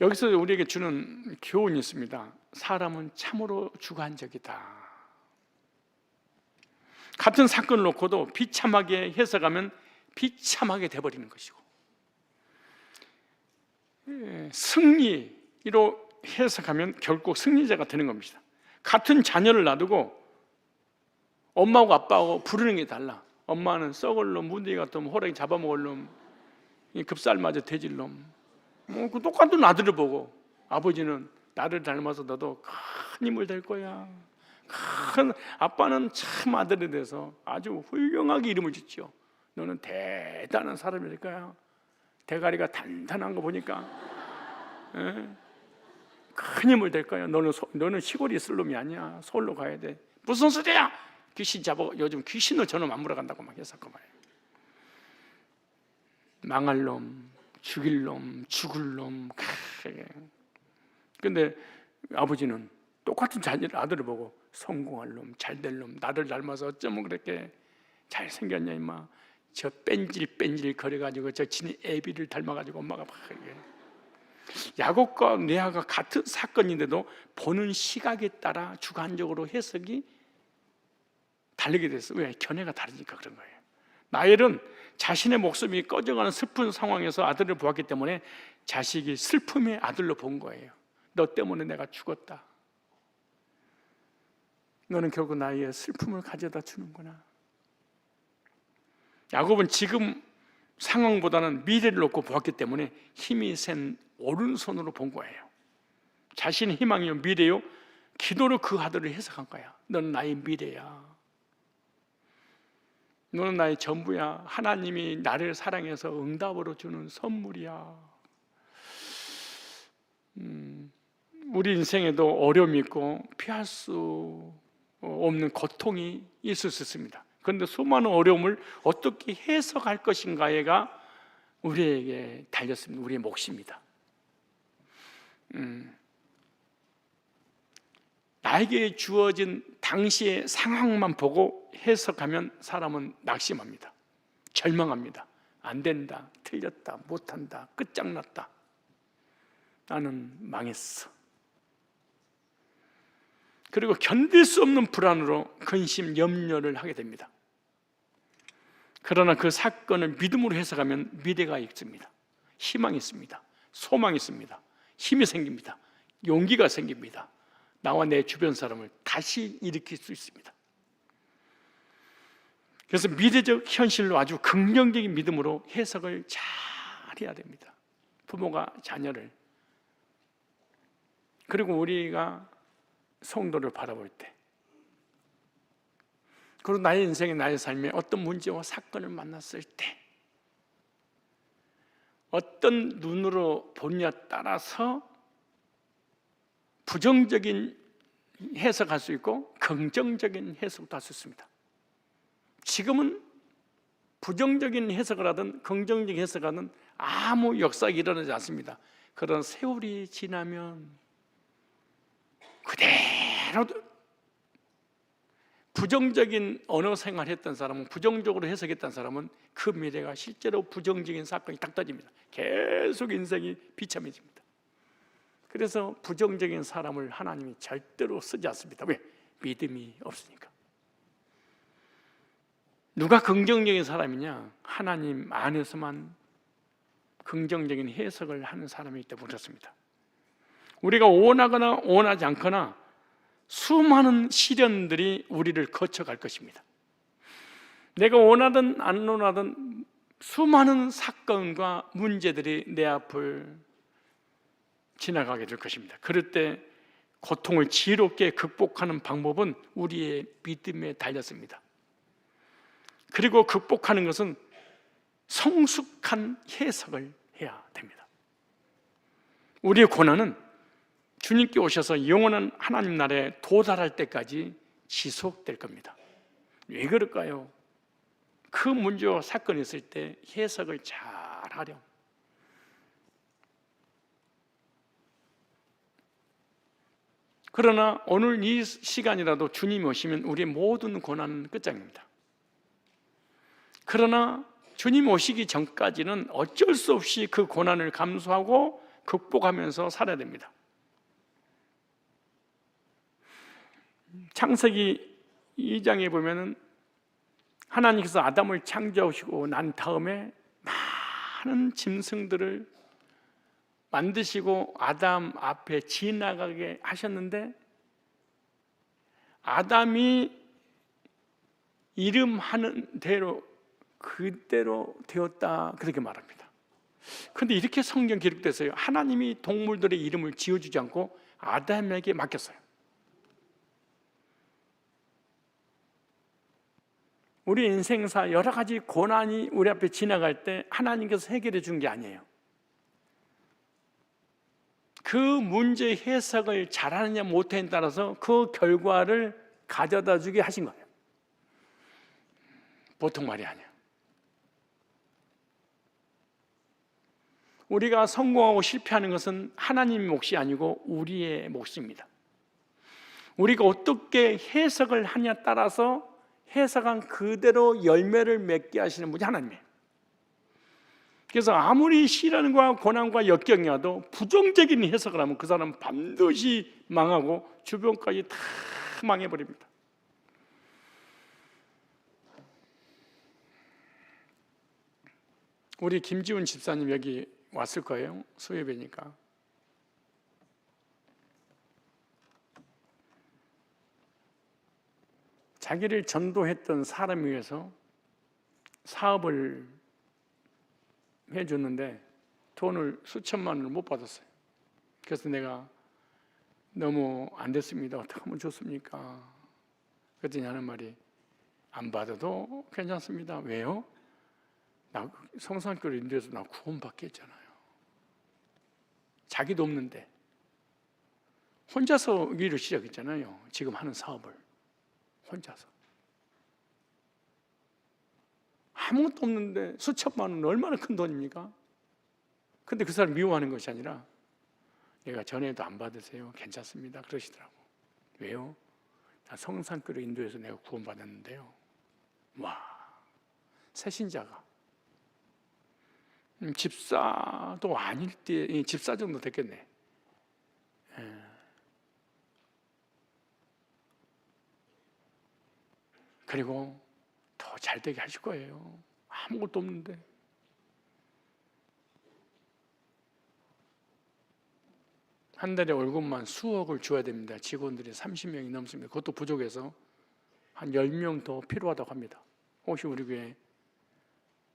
여기서 우리에게 주는 교훈이 있습니다. 사람은 참으로 주관적이다. 같은 사건을 놓고도 비참하게 해석하면 비참하게 돼버리는 것이고, 승리로 해석하면 결국 승리자가 되는 겁니다. 같은 자녀를 놔두고 엄마하고 아빠하고 부르는 게 달라. 엄마는 썩을 놈, 무더기 같은 놈, 호랑이 잡아먹을 놈, 급살맞아 돼질 놈. 그 똑같은 아들을 보고 아버지는 나를 닮아서 너도 큰 힘을 될 거야. 아빠는 참 아들에 대해서 아주 훌륭하게 이름을 짓죠. 너는 대단한 사람이 될 거야. 대가리가 단단한 거 보니까 큰 힘을 될 거야. 너는 시골에 있을 놈이 아니야. 서울로 가야 돼. 무슨 소리야? 귀신 잡아. 요즘 귀신을 저놈 안 물어간다고 막 했었고 말이야. 망할 놈, 죽일 놈, 죽을 놈. 근데 아버지는 똑같은 아들을 보고 성공할 놈, 잘될 놈, 나를 닮아서 어쩌면 그렇게 잘생겼냐 임마. 저 뺀질 거려가지고 저 친히 애비를 닮아가지고 엄마가 막 이게. 야곱과 레아가 같은 사건인데도 보는 시각에 따라 주관적으로 해석이 다르게 됐어요. 왜? 견해가 다르니까 그런 거예요. 라헬은 자신의 목숨이 꺼져가는 슬픈 상황에서 아들을 보았기 때문에 자식이 슬픔의 아들로 본 거예요. 너 때문에 내가 죽었다. 너는 결국 나의 슬픔을 가져다 주는구나. 야곱은 지금 상황보다는 미래를 놓고 보았기 때문에 힘이 센 오른손으로 본 거예요. 자신의 희망이요 미래요 기도로 그 아들을 해석한 거야. 너는 나의 미래야. 너는 나의 전부야. 하나님이 나를 사랑해서 응답으로 주는 선물이야. 우리 인생에도 어려움이 있고 피할 수 없는 고통이 있을 수 있습니다. 그런데 수많은 어려움을 어떻게 해석할 것인가가 우리에게 달렸습니다. 우리의 몫입니다. 나에게 주어진 당시의 상황만 보고 해석하면 사람은 낙심합니다. 절망합니다. 안 된다, 틀렸다, 못한다, 끝장났다, 나는 망했어. 그리고 견딜 수 없는 불안으로 근심, 염려를 하게 됩니다. 그러나 그 사건을 믿음으로 해석하면 미래가 있습니다. 희망이 있습니다. 소망이 있습니다. 힘이 생깁니다. 용기가 생깁니다. 나와 내 주변 사람을 다시 일으킬 수 있습니다. 그래서 미래적 현실로 아주 긍정적인 믿음으로 해석을 잘 해야 됩니다. 부모가 자녀를, 그리고 우리가 성도를 바라볼 때, 그리고 나의 인생에, 나의 삶에 어떤 문제와 사건을 만났을 때 어떤 눈으로 보느냐에 따라서 부정적인 해석할 수 있고 긍정적인 해석도 할 수 있습니다. 지금은 부정적인 해석을 하든 긍정적인 해석을 하든 아무 역사가 일어나지 않습니다. 그런 세월이 지나면 그대로 부정적인 언어 생활했던 사람은, 부정적으로 해석했던 사람은 그 미래가 실제로 부정적인 사건이 딱 터집니다. 계속 인생이 비참해집니다. 그래서 부정적인 사람을 하나님이 절대로 쓰지 않습니다. 왜? 믿음이 없으니까. 누가 긍정적인 사람이냐? 하나님 안에서만 긍정적인 해석을 하는 사람이기 때문에 그렇습니다. 우리가 원하거나 원하지 않거나 수많은 시련들이 우리를 거쳐갈 것입니다. 내가 원하든 안 원하든 수많은 사건과 문제들이 내 앞을 지나가게 될 것입니다. 그럴 때 고통을 지혜롭게 극복하는 방법은 우리의 믿음에 달렸습니다. 그리고 극복하는 것은 성숙한 해석을 해야 됩니다. 우리의 고난은 주님께 오셔서 영원한 하나님 나라에 도달할 때까지 지속될 겁니다. 왜 그럴까요? 그 문제와 사건이 있을 때 해석을 잘 하렴. 그러나 오늘 이 시간이라도 주님이 오시면 우리의 모든 고난은 끝장입니다. 그러나 주님 오시기 전까지는 어쩔 수 없이 그 고난을 감수하고 극복하면서 살아야 됩니다. 창세기 2장에 보면은 하나님께서 아담을 창조하시고 난 다음에 많은 짐승들을 만드시고 아담 앞에 지나가게 하셨는데 아담이 이름하는 대로 그대로 되었다, 그렇게 말합니다. 그런데 이렇게 성경 기록됐어요. 하나님이 동물들의 이름을 지어주지 않고 아담에게 맡겼어요. 우리 인생사 여러 가지 고난이 우리 앞에 지나갈 때 하나님께서 해결해 준 게 아니에요. 그 문제의 해석을 잘하느냐 못하느냐에 따라서 그 결과를 가져다 주게 하신 거예요. 보통 말이 아니에요. 우리가 성공하고 실패하는 것은 하나님의 몫이 아니고 우리의 몫입니다. 우리가 어떻게 해석을 하냐에 따라서 해석한 그대로 열매를 맺게 하시는 분이 하나님이에요. 그래서 아무리 시련과 고난과 역경이 와도 부정적인 해석을 하면 그 사람은 반드시 망하고 주변까지 다 망해버립니다. 우리 김지훈 집사님 여기 왔을 거예요. 수요배니까. 자기를 전도했던 사람을 위해서 사업을 해줬는데 돈을 수천만 원을 못 받았어요. 그래서 내가 너무 안 됐습니다. 어떻게 하면 좋습니까? 그랬더니 하는 말이 안 받아도 괜찮습니다. 왜요? 나 성산교를 인도해서 나 구원받게 했잖아요. 자기도 없는데 혼자서 일을 시작했잖아요. 지금 하는 사업을 혼자서. 아무것도 없는데 수천만 원 얼마나 큰 돈입니까? 근데 그 사람 미워하는 것이 아니라 내가 전에도 안 받으세요. 괜찮습니다. 그러시더라고. 왜요? 나 성산교로 인도해서 내가 구원받았는데요. 와, 새신자가 집사도 아닐 때 집사 정도 됐겠네. 그리고 더 잘되게 하실 거예요. 아무것도 없는데. 한 달에 월급만 수억을 줘야 됩니다. 직원들이 30명이 넘습니다. 그것도 부족해서 한 10명 더 필요하다고 합니다. 혹시 우리 교회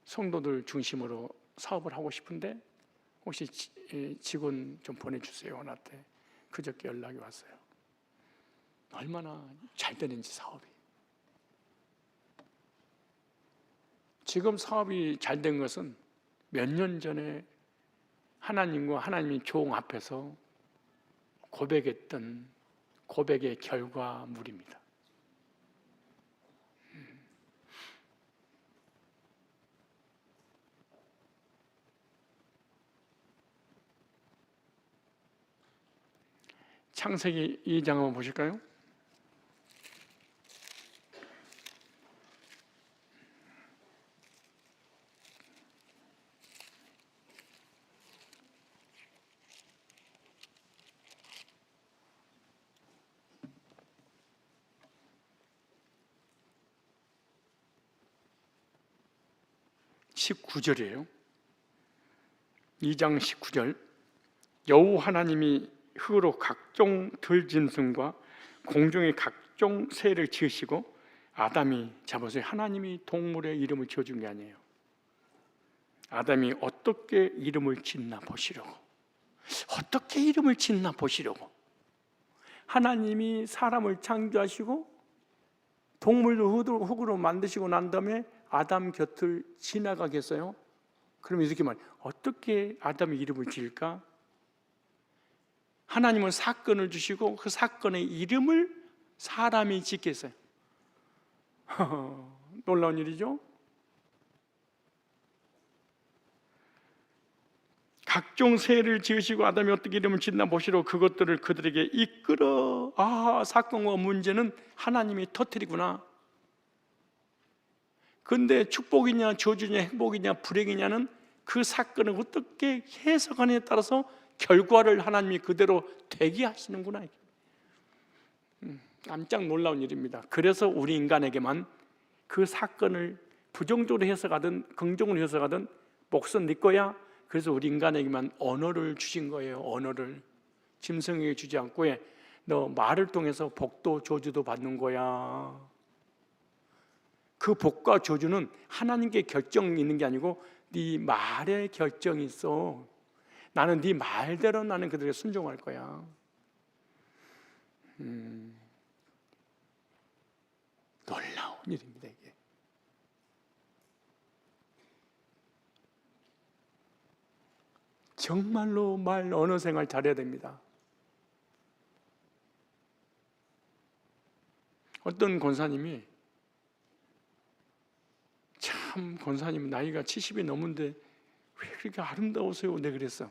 성도들 중심으로 사업을 하고 싶은데 혹시 직원 좀 보내주세요. 나한테 그저께 연락이 왔어요. 얼마나 잘 되는지 사업이. 지금 사업이 잘 된 것은 몇 년 전에 하나님과 하나님의 종 앞에서 고백했던 고백의 결과물입니다. 창세기 2장 한번 보실까요? (19절이에요) 2장 19절 여호와 하나님이 흙으로 각종 들짐승과 공중의 각종 새를 지으시고 아담이 잡아서 하나님이 동물의 이름을 지어준 게 아니에요. 아담이 어떻게 이름을 짓나 보시려고, 어떻게 이름을 짓나 보시려고 하나님이 사람을 창조하시고 동물도 흙으로 만드시고 난 다음에 아담 곁을 지나가겠어요? 그럼 이렇게 말해요. 어떻게 아담의 이름을 지을까? 하나님은 사건을 주시고 그 사건의 이름을 사람이 짓겠어요. 놀라운 일이죠. 각종 새를 지으시고 아담이 어떻게 이름을 짓나 보시러 그것들을 그들에게 이끌어. 사건과 문제는 하나님이 터뜨리구나. 근데 축복이냐 저주냐 행복이냐 불행이냐는 그 사건을 어떻게 해석하느냐에 따라서 결과를 하나님이 그대로 되게 하시는구나. 깜짝 놀라운 일입니다. 그래서 우리 인간에게만 그 사건을 부정적으로 해석하든 긍정으로 해석하든 목숨 네 거야. 그래서 우리 인간에게만 언어를 주신 거예요. 언어를 짐승에게 주지 않고 너 말을 통해서 복도 저주도 받는 거야. 그 복과 저주는 하나님께 결정이 있는 게 아니고 네 말에 결정이 있어. 나는 네 말대로 나는 그들에게 순종할 거야. 놀라운 일입니다, 이게. 정말로 말 언어 생활 잘해야 됩니다. 어떤 권사님이 참 권사님 나이가 70이 넘은데 왜 그렇게 아름다우세요? 내가 그랬어.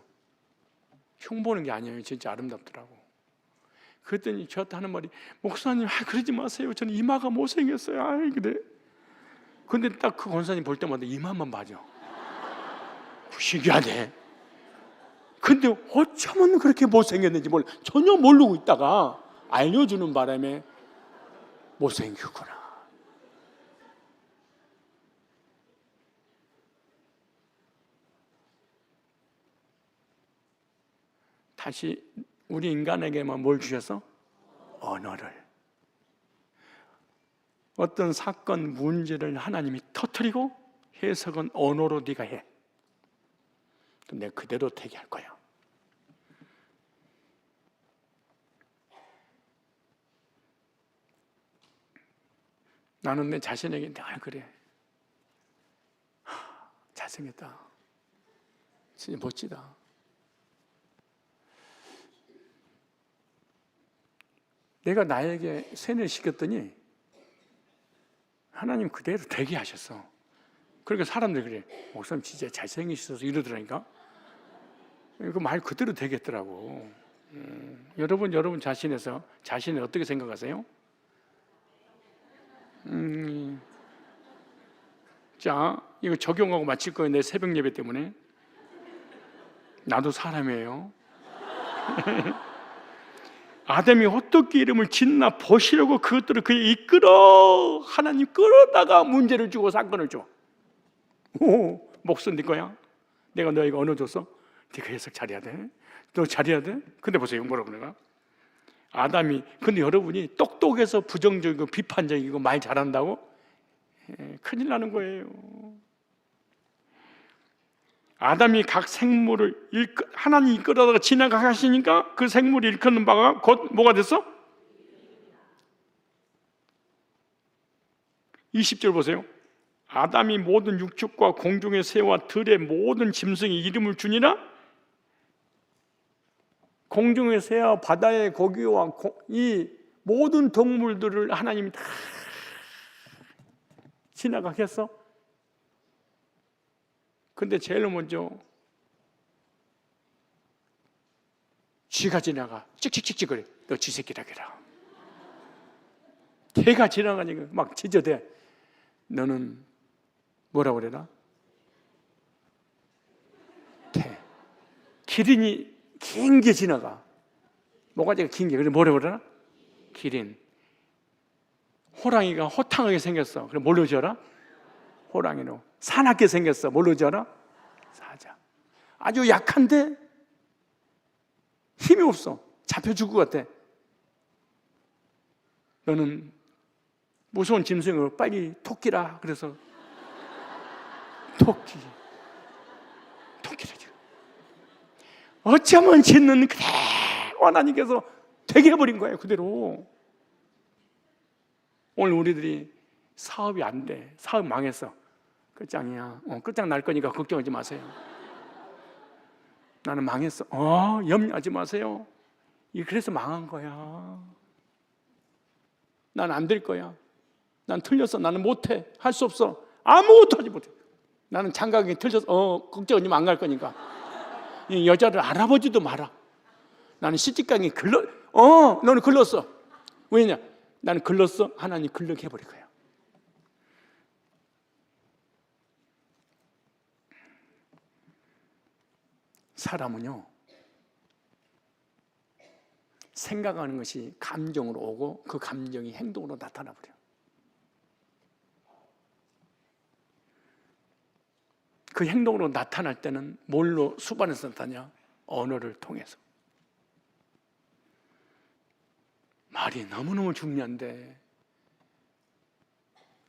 흉보는 게 아니에요. 진짜 아름답더라고. 그랬더니 저한테 하는 말이 목사님 그러지 마세요. 저는 이마가 못생겼어요. 그래. 근데 딱 그 권사님 볼 때마다 이마만 봐줘. 신기하네. 근데 어쩌면 그렇게 못생겼는지 몰라. 전혀 모르고 있다가 알려주는 바람에 못생겼구나. 다시 우리 인간에게만 뭘 주셔서? 언어를. 어떤 사건 문제를 하나님이 터뜨리고 해석은 언어로 네가 해. 내가 그대로 되게 할 거야. 나는 내 자신에게 늘 그래. 잘생겼다. 진짜 멋지다. 내가 나에게 세뇌를 시켰더니 하나님 그대로 되게 하셨어. 그러니까 사람들이 그래. 목사님 진짜 잘생기셔서 이러더라니까. 그 말 그대로 되겠더라고. 여러분 자신을 어떻게 생각하세요? 자, 이거 적용하고 마칠 거예요. 내 새벽 예배 때문에. 나도 사람이에요. 아담이 어떻게 이름을 짓나 보시려고 그것들을 그에 이끌어. 하나님 끌어다가 문제를 주고 사건을 줘. 오, 목숨 네 거야? 내가 너희가 언어 줬어? 네가 해석 잘해야 돼. 너 잘해야 돼? 근데 보세요, 뭐라고 내가? 아담이, 근데 여러분이 똑똑해서 부정적이고 비판적이고 말 잘한다고? 큰일 나는 거예요. 아담이 각 생물을 하나님 이끌어다가 지나가게 하시니까 그 생물이 일컫는 바가 곧 뭐가 됐어? 20절 보세요. 아담이 모든 육축과 공중의 새와 들의 모든 짐승에 이름을 주니라. 공중의 새와 바다의 고기와 이 모든 동물들을 하나님이 다 지나가겠어? 근데 제일 먼저 쥐가 지나가 찍찍찍찍 그래. 너 쥐새끼라 그래라. 개가 지나가니까 막 지저대. 너는 뭐라고 그래라? 개. 기린이 긴 게 지나가. 모가지가 긴 게. 그래 뭐라고 그러나? 기린. 호랑이가 호탕하게 생겼어. 그럼 뭘로 지어라? 호랑이로. 사납게 생겼어. 뭘로 지어라? 사자. 아주 약한데 힘이 없어. 잡혀 죽을 것 같아. 너는 무서운 짐승으로 빨리 토끼라. 그래서 토끼라 지금. 어쩌면 짓는 그대로 하나님께서 되게 해버린 거예요. 그대로. 오늘 우리들이 사업이 안 돼. 사업 망했어. 끝장이야. 끝장 날 거니까 걱정하지 마세요. 나는 망했어. 염려하지 마세요. 그래서 망한 거야. 난 안 될 거야. 난 틀렸어. 나는 못해. 할 수 없어. 아무것도 하지 못해. 나는 장가경이 틀렸어. 걱정하지 마. 안 갈 거니까. 이 여자를 알아보지도 마라. 나는 시집가기 너는 글렀어. 왜냐? 나는 글렀어. 하나님 글르게 해버릴 거야. 사람은요, 생각하는 것이 감정으로 오고 그 감정이 행동으로 나타나 버려요. 그 행동으로 나타날 때는 뭘로 수반해서 나타나냐? 언어를 통해서. 말이 너무너무 중요한데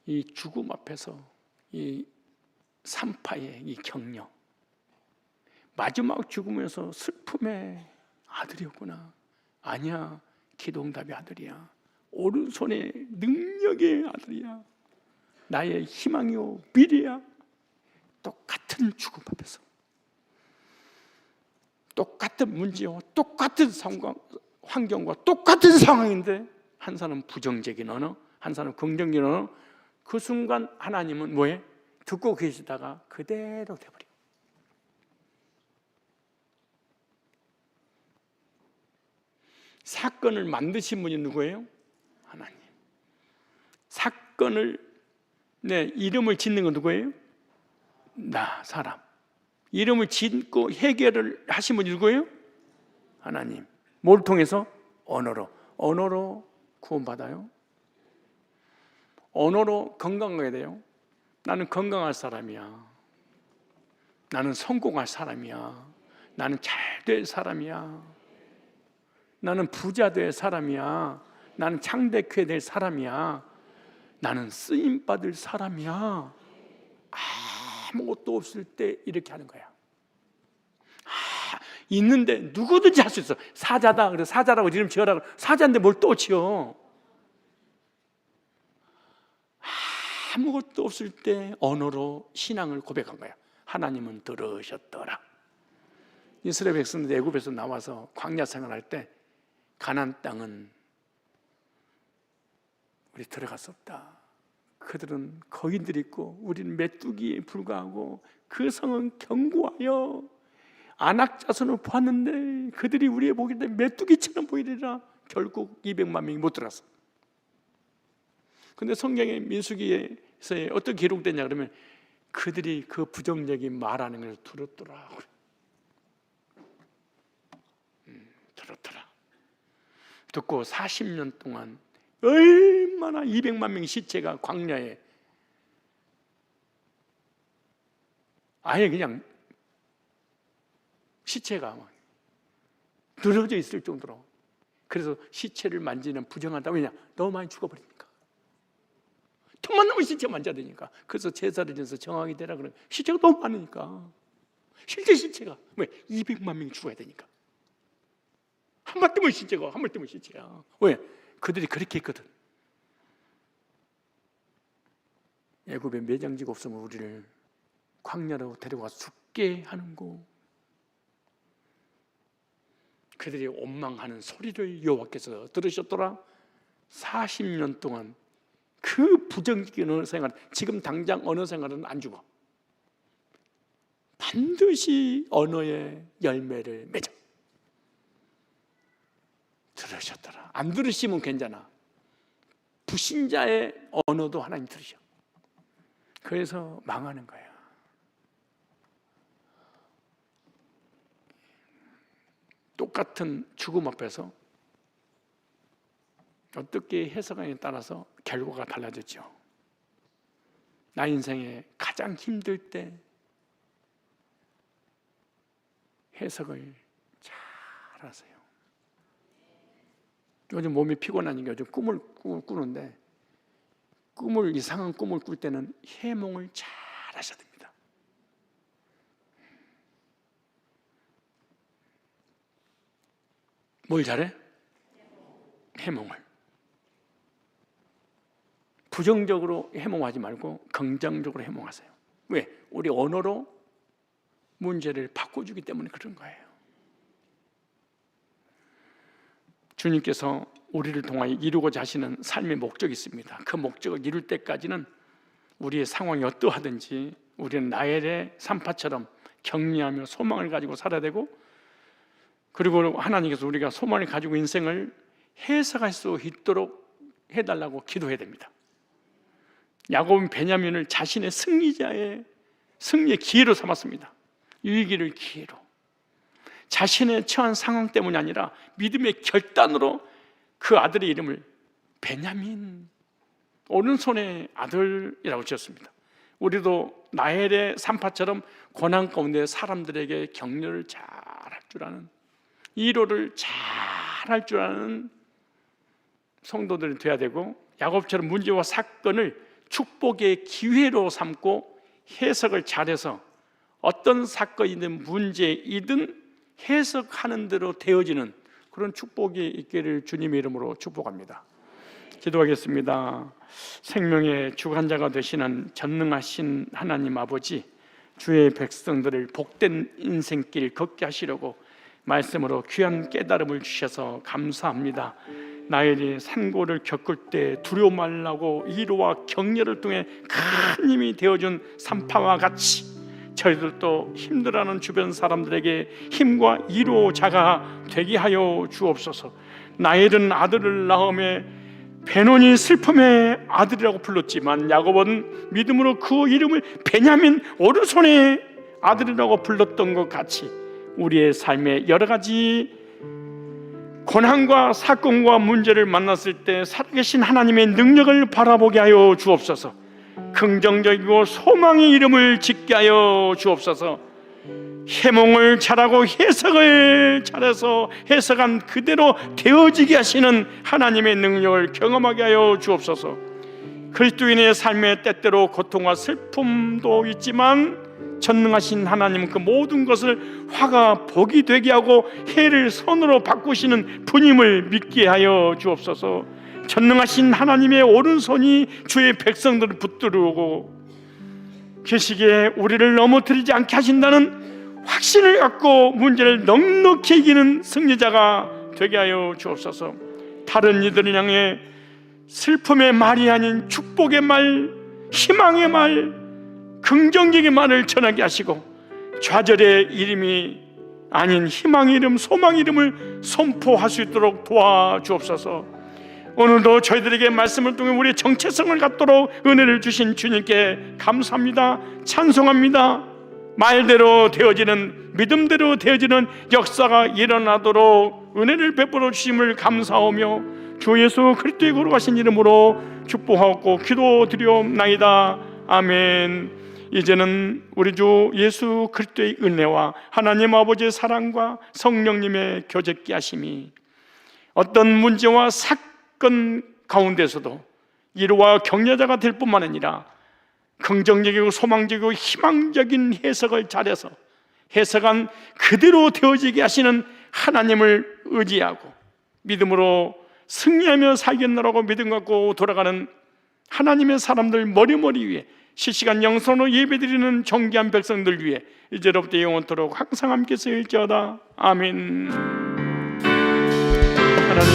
이 죽음 앞에서 이 산파의 이 격려, 마지막 죽음에서 슬픔의 아들이었구나. 아니야, 기도응답의 아들이야. 오른손의 능력의 아들이야. 나의 희망이요 미래야. 똑같은 죽음 앞에서 똑같은 문제와 똑같은 환경과 똑같은 상황인데 한 사람은 부정적인 언어, 한 사람은 긍정적인 언어. 그 순간 하나님은 뭐해? 듣고 계시다가 그대로 돼버려. 사건을 만드신 분이 누구예요? 하나님. 사건을 이름을 짓는 건 누구예요? 나, 사람. 이름을 짓고 해결을 하신 분이 누구예요? 하나님. 뭘 통해서? 언어로. 언어로 구원받아요. 언어로 건강하게 돼요. 나는 건강할 사람이야. 나는 성공할 사람이야. 나는 잘 될 사람이야. 나는 부자 될 사람이야. 나는 창대케 될 사람이야. 나는 쓰임받을 사람이야. 아무것도 없을 때 이렇게 하는 거야. 있는데 누구든지 할 수 있어. 사자다. 그래서 사자라고 이름 지어라고. 사자인데 뭘 또 지어. 아무것도 없을 때 언어로 신앙을 고백한 거야. 하나님은 들으셨더라. 이스라엘 백성들 애굽에서 나와서 광야 생활할 때 가나안 땅은 우리 들어갔었다. 그들은 거인들이 있고 우리는 메뚜기에 불과하고 그 성은 견고하여 안악자손을 보았는데 그들이 우리의 보기에 메뚜기처럼 보이리라. 결국 200만 명이 못 들어갔어. 근데 성경의 민수기에서 어떻게 기록되냐 그러면 그들이 그 부정적인 말하는 걸 들었더라. 들었더라. 듣고 40년 동안 얼마나 200만 명의 시체가 광야에 아예 그냥 시체가 막 늘어져 있을 정도로. 그래서 시체를 만지는 부정하다. 왜냐? 너무 많이 죽어버리니까. 틈만 나면 시체 만져야 되니까. 그래서 제사를 지어서 정하게 되라 그래. 시체가 너무 많으니까. 실제 시체가 왜? 200만 명이 죽어야 되니까. 한 발 뜨면 시체가, 한 발 뜨면 시체야. 왜? 그들이 그렇게 했거든. 애굽에 매장지가 없으면 우리를 광야로 데려가서 죽게 하는 거. 그들이 원망하는 소리를 여호와께서 들으셨더라. 40년 동안 그 부정적인 언어 생활, 지금 당장 언어 생활은 안 죽어. 반드시 언어의 열매를 맺어. 들으셨더라. 안 들으시면 괜찮아. 불신자의 언어도 하나님 들으셔. 그래서 망하는 거야. 똑같은 죽음 앞에서 어떻게 해석하느냐에 따라서 결과가 달라졌죠. 나 인생에 가장 힘들 때 해석을 잘 하세요. 요즘 몸이 피곤하니까 요즘 꿈을 꾸는데 이상한 꿈을 꿀 때는 해몽을 잘 하셔야 됩니다. 뭘 잘해? 해몽을. 부정적으로 해몽하지 말고 긍정적으로 해몽하세요. 왜? 우리 언어로 문제를 바꿔주기 때문에 그런 거예요. 주님께서 우리를 통하여 이루고자 하시는 삶의 목적이 있습니다. 그 목적을 이룰 때까지는 우리의 상황이 어떠하든지 우리는 나엘의 산파처럼 격려하며 소망을 가지고 살아야 되고, 그리고 하나님께서 우리가 소망을 가지고 인생을 해석할 수 있도록 해달라고 기도해야 됩니다. 야곱은 베냐민을 자신의 승리의 기회로 삼았습니다. 위기를 기회로. 자신의 처한 상황 때문이 아니라 믿음의 결단으로 그 아들의 이름을 베냐민, 오른손의 아들이라고 지었습니다. 우리도 나엘의 산파처럼 고난 가운데 사람들에게 격려를 잘할 줄 아는, 위로를 잘할 줄 아는 성도들이 되어야 되고, 야곱처럼 문제와 사건을 축복의 기회로 삼고 해석을 잘해서 어떤 사건이든 문제이든 해석하는 대로 되어지는 그런 축복이 있기를 주님의 이름으로 축복합니다. 기도하겠습니다. 생명의 주관자가 되시는 전능하신 하나님 아버지, 주의 백성들을 복된 인생길 걷게 하시려고 말씀으로 귀한 깨달음을 주셔서 감사합니다. 나엘이 산고를 겪을 때 두려워 말라고 위로와 격려를 통해 큰 힘이 되어준 산파와 같이 저희들도 힘들어하는 주변 사람들에게 힘과 위로자가 되게 하여 주옵소서. 나엘은 아들을 낳음에 베논이 슬픔의 아들이라고 불렀지만 야곱은 믿음으로 그 이름을 베냐민, 오른손의 아들이라고 불렀던 것 같이 우리의 삶에 여러 가지 고난과 사건과 문제를 만났을 때 살아계신 하나님의 능력을 바라보게 하여 주옵소서. 긍정적이고 소망의 이름을 짓게 하여 주옵소서. 해몽을 잘하고 해석을 잘해서 해석한 그대로 되어지게 하시는 하나님의 능력을 경험하게 하여 주옵소서. 그리스도인의 삶의 때때로 고통과 슬픔도 있지만 전능하신 하나님은 그 모든 것을 화가 복이 되게 하고 해를 선으로 바꾸시는 분임을 믿게 하여 주옵소서. 전능하신 하나님의 오른손이 주의 백성들을 붙들고 계시기에 우리를 넘어뜨리지 않게 하신다는 확신을 갖고 문제를 넉넉히 이기는 승리자가 되게 하여 주옵소서. 다른 이들을 향해 슬픔의 말이 아닌 축복의 말, 희망의 말, 긍정적인 말을 전하게 하시고 좌절의 이름이 아닌 희망의 이름, 소망의 이름을 선포할 수 있도록 도와주옵소서. 오늘도 저희들에게 말씀을 통해 우리의 정체성을 갖도록 은혜를 주신 주님께 감사합니다. 찬송합니다. 말대로 되어지는, 믿음대로 되어지는 역사가 일어나도록 은혜를 베풀어 주심을 감사하며 주 예수 그리스도의 거룩하신 이름으로 축복하고 기도드리옵나이다. 아멘. 이제는 우리 주 예수 그리스도의 은혜와 하나님 아버지의 사랑과 성령님의 교제케 하심이 어떤 문제와 사건 가운데서도 이루와 격려자가 될 뿐만 아니라 긍정적이고 소망적이고 희망적인 해석을 잘해서 해석한 그대로 되어지게 하시는 하나님을 의지하고 믿음으로 승리하며 살겠노라고 믿음 갖고 돌아가는 하나님의 사람들 머리머리 위에 실시간 영선으로 예배드리는 존귀한 백성들 위해 이제로부터 영원토록 항상 함께 쓰일지어다. 아멘.